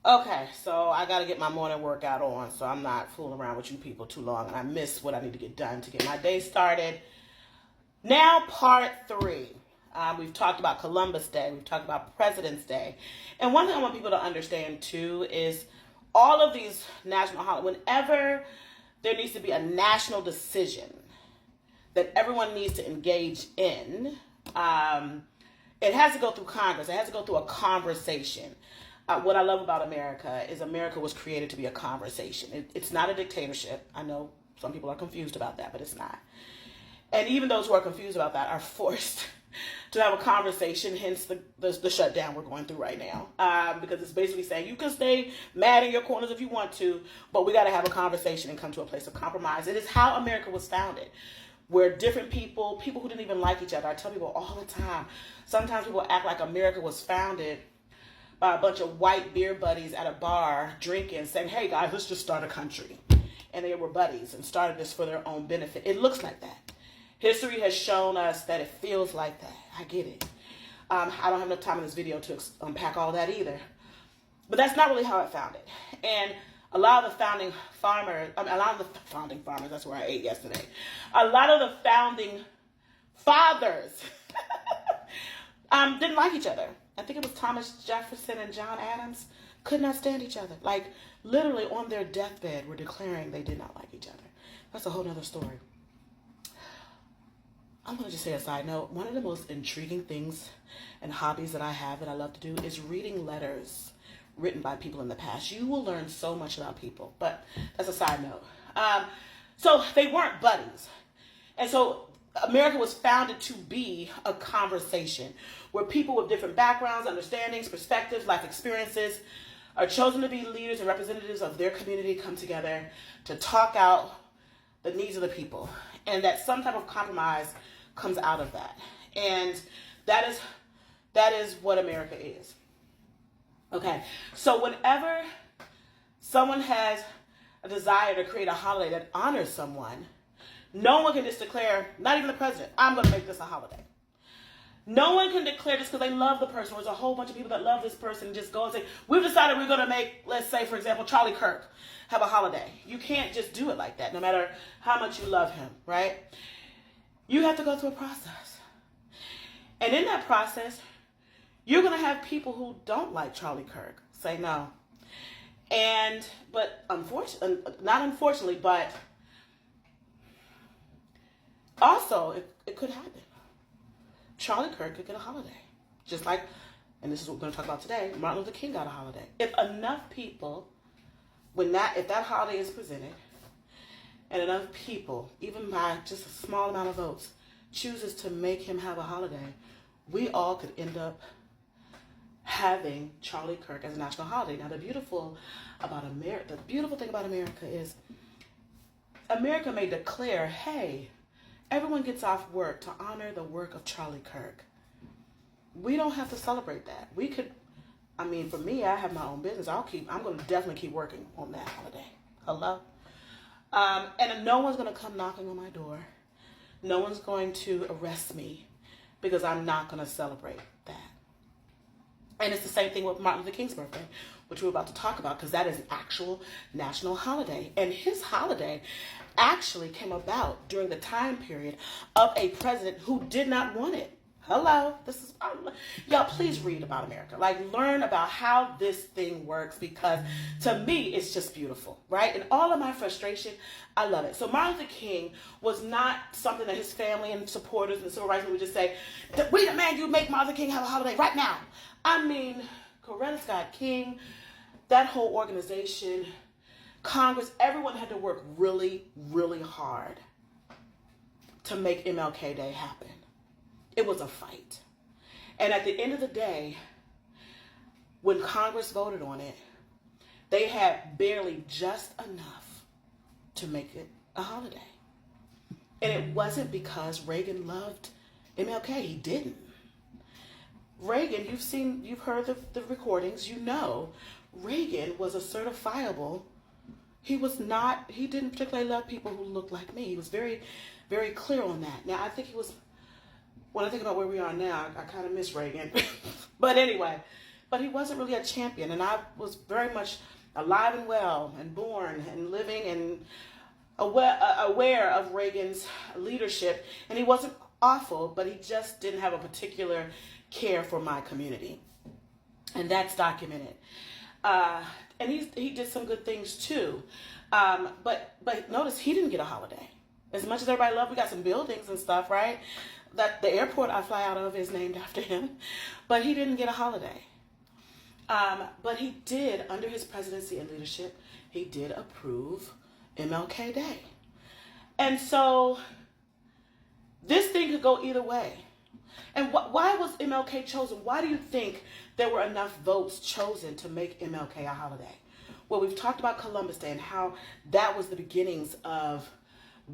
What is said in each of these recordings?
Okay, so I got to get my morning workout on, so I'm not fooling around with you people too long, and I miss what I need to get done to get my day started. Now, part 3. We've talked about Columbus Day. We've talked about President's Day. And one thing I want people to understand, too, is all of these national holidays, whenever there needs to be a national decision that everyone needs to engage in, it has to go through Congress. It has to go through a conversation. What I love about America is America was created to be a conversation. It's not a dictatorship. I know some people are confused about that, but it's not. And even those who are confused about that are forced to have a conversation, hence the shutdown we're going through right now. Because it's basically saying you can stay mad in your corners if you want to, but we got to have a conversation and come to a place of compromise. It is how America was founded, where different people who didn't even like each other, I tell people all the time, sometimes people act like America was founded by a bunch of white beer buddies at a bar drinking, saying, hey guys, let's just start a country. And they were buddies and started this for their own benefit. It looks like that. History has shown us that it feels like that. I get it. I don't have enough time in this video to unpack all that either. But that's not really how it founded. And a lot of the founding farmers, that's where I ate yesterday. A lot of the founding fathers didn't like each other. I think it was Thomas Jefferson and John Adams could not stand each other. Like, literally on their deathbed were declaring they did not like each other. That's a whole nother story. I'm going to just say a side note. One of the most intriguing things and hobbies that I have that I love to do is reading letters written by people in the past. You will learn so much about people, but that's a side note. So they weren't buddies. And so America was founded to be a conversation where people with different backgrounds, understandings, perspectives, life experiences are chosen to be leaders and representatives of their community, come together to talk out the needs of the people, and that some type of compromise comes out of that. And that is what America is. Okay, so whenever someone has a desire to create a holiday that honors someone, no one can just declare, not even the president, I'm going to make this a holiday. No one can declare just because they love the person. There's a whole bunch of people that love this person and just go and say, we've decided we're going to make, let's say, for example, Charlie Kirk have a holiday. You can't just do it like that, no matter how much you love him, right? You have to go through a process. And in that process, you're going to have people who don't like Charlie Kirk say no. But also, it could happen. Charlie Kirk could get a holiday. Just like, and this is what we're going to talk about today, Martin Luther King got a holiday. If enough people, if that holiday is presented, and enough people, even by just a small amount of votes, chooses to make him have a holiday, we all could end up having Charlie Kirk as a national holiday. Now, the beautiful thing about America is America may declare, hey, everyone gets off work to honor the work of Charlie Kirk. We don't have to celebrate that. We could, for me, I have my own business. I'm going to definitely keep working on that holiday. Hello? And no one's going to come knocking on my door. No one's going to arrest me because I'm not going to celebrate that. And it's the same thing with Martin Luther King's birthday, which we're about to talk about, because that is an actual national holiday. And his holiday actually came about during the time period of a president who did not want it. Hello, y'all please read about America. Like, learn about how this thing works, because to me, it's just beautiful, right? And all of my frustration, I love it. So Martin Luther King was not something that his family and supporters and civil rights would just say, we demand you make Martin Luther King have a holiday right now. Coretta Scott King, that whole organization, Congress, everyone had to work really, really hard to make MLK Day happen. It was a fight. And at the end of the day, when Congress voted on it, they had barely just enough to make it a holiday. And it wasn't because Reagan loved MLK. He didn't. Reagan, you've heard the recordings, Reagan was a certifiable. He didn't particularly love people who looked like me. He was very, very clear on that. Now, when I think about where we are now, I kind of miss Reagan. But anyway, but he wasn't really a champion. And I was very much alive and well and born and living and aware of Reagan's leadership. And he wasn't awful, but he just didn't have a particular care for my community. And that's documented. And he did some good things too. But notice he didn't get a holiday. As much as everybody loved, we got some buildings and stuff, right? That the airport I fly out of is named after him. But he didn't get a holiday. But he did, under his presidency and leadership, he did approve MLK Day. And so this thing could go either way. And why was MLK chosen? Why do you think there were enough votes chosen to make MLK a holiday? Well, we've talked about Columbus Day and how that was the beginnings of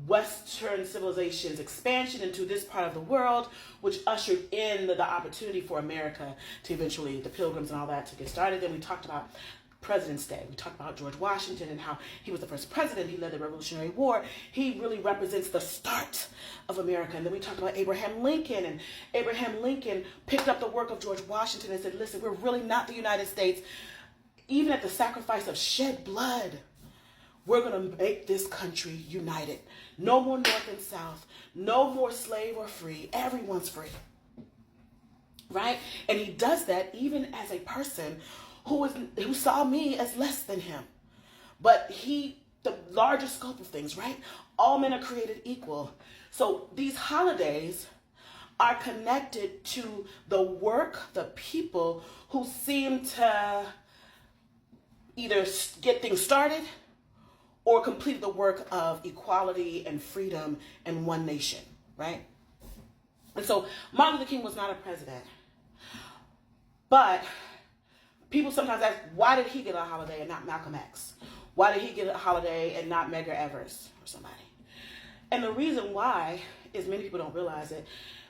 Western civilization's expansion into this part of the world, which ushered in the opportunity for America to eventually, the Pilgrims and all that, to get started. Then we talked about President's Day. We talked about George Washington and how he was the first president. He led the Revolutionary War. He really represents the start of America. And then we talked about Abraham Lincoln. And Abraham Lincoln picked up the work of George Washington and said, listen, we're really not the United States. Even at the sacrifice of shed blood, we're going to make this country united. No more North and South. No more slave or free. Everyone's free. Right? And he does that even as a person who saw me as less than him. But the larger scope of things, right? All men are created equal. So these holidays are connected to the work, the people who seem to either get things started or complete the work of equality and freedom and one nation, right? And so Martin Luther King was not a president. But people sometimes ask, why did he get a holiday and not Malcolm X? Why did he get a holiday and not Medgar Evers or somebody? And the reason why is many people don't realize it.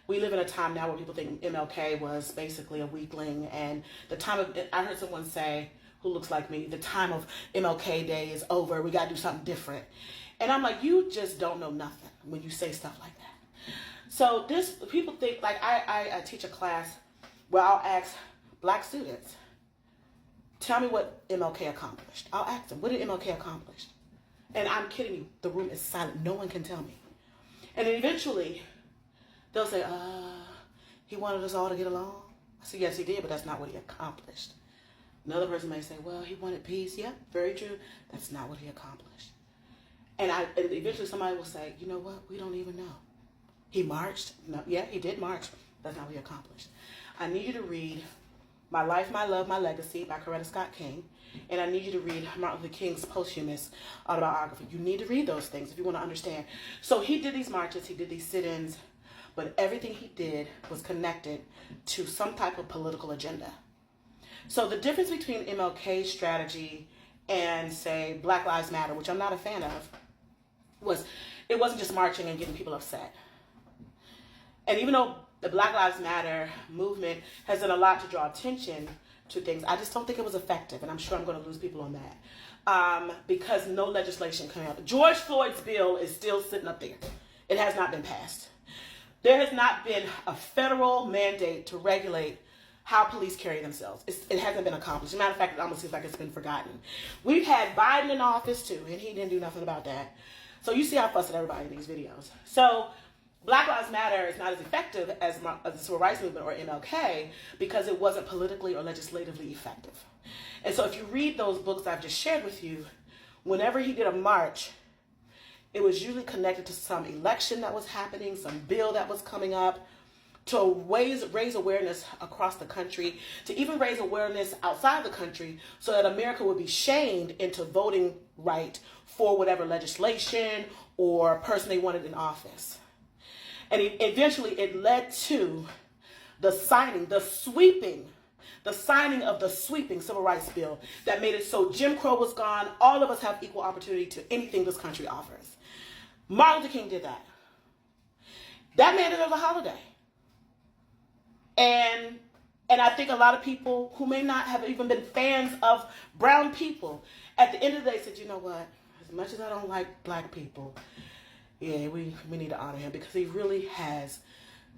We live in a time now where people think MLK was basically a weakling. And I heard someone say, who looks like me, the time of MLK Day is over. We got to do something different. And I'm like, you just don't know nothing when you say stuff like that. So people think, like I teach a class where I'll ask black students, tell me what MLK accomplished. I'll ask them, what did MLK accomplish? And I'm kidding you, the room is silent. No one can tell me. And then eventually, they'll say, he wanted us all to get along. I said, yes, he did, but that's not what he accomplished. Another person may say, well, he wanted peace. Yeah, very true. That's not what he accomplished. And eventually somebody will say, you know what? We don't even know. He marched. No, yeah, he did march. That's not what he accomplished. I need you to read My Life, My Love, My Legacy by Coretta Scott King. And I need you to read Martin Luther King's posthumous autobiography. You need to read those things if you want to understand. So he did these marches. He did these sit-ins. But everything he did was connected to some type of political agenda. So the difference between MLK's strategy and, say, Black Lives Matter, which I'm not a fan of, was it wasn't just marching and getting people upset. And even though the Black Lives Matter movement has done a lot to draw attention to things, I just don't think it was effective. And I'm sure I'm going to lose people on that because no legislation came out. George Floyd's bill is still sitting up there. It has not been passed. There has not been a federal mandate to regulate how police carry themselves. It hasn't been accomplished. As a matter of fact, it almost seems like it's been forgotten. We've had Biden in office too, and he didn't do nothing about that. So you see how fussing everybody in these videos. So Black Lives Matter is not as effective as the Civil Rights Movement or MLK because it wasn't politically or legislatively effective. And so if you read those books I've just shared with you, whenever he did a march, it was usually connected to some election that was happening, some bill that was coming up, to raise awareness across the country, to even raise awareness outside the country so that America would be shamed into voting right for whatever legislation or person they wanted in office. And eventually it led to the signing of the sweeping civil rights bill that made it so Jim Crow was gone. All of us have equal opportunity to anything this country offers. Martin Luther King did that. That man deserves a holiday. And I think a lot of people who may not have even been fans of brown people, at the end of the day said, you know what, as much as I don't like black people, yeah, we need to honor him because he really has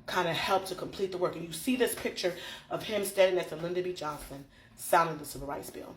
kind of helped to complete the work. And you see this picture of him standing next to Lyndon B. Johnson signing the Civil Rights Bill.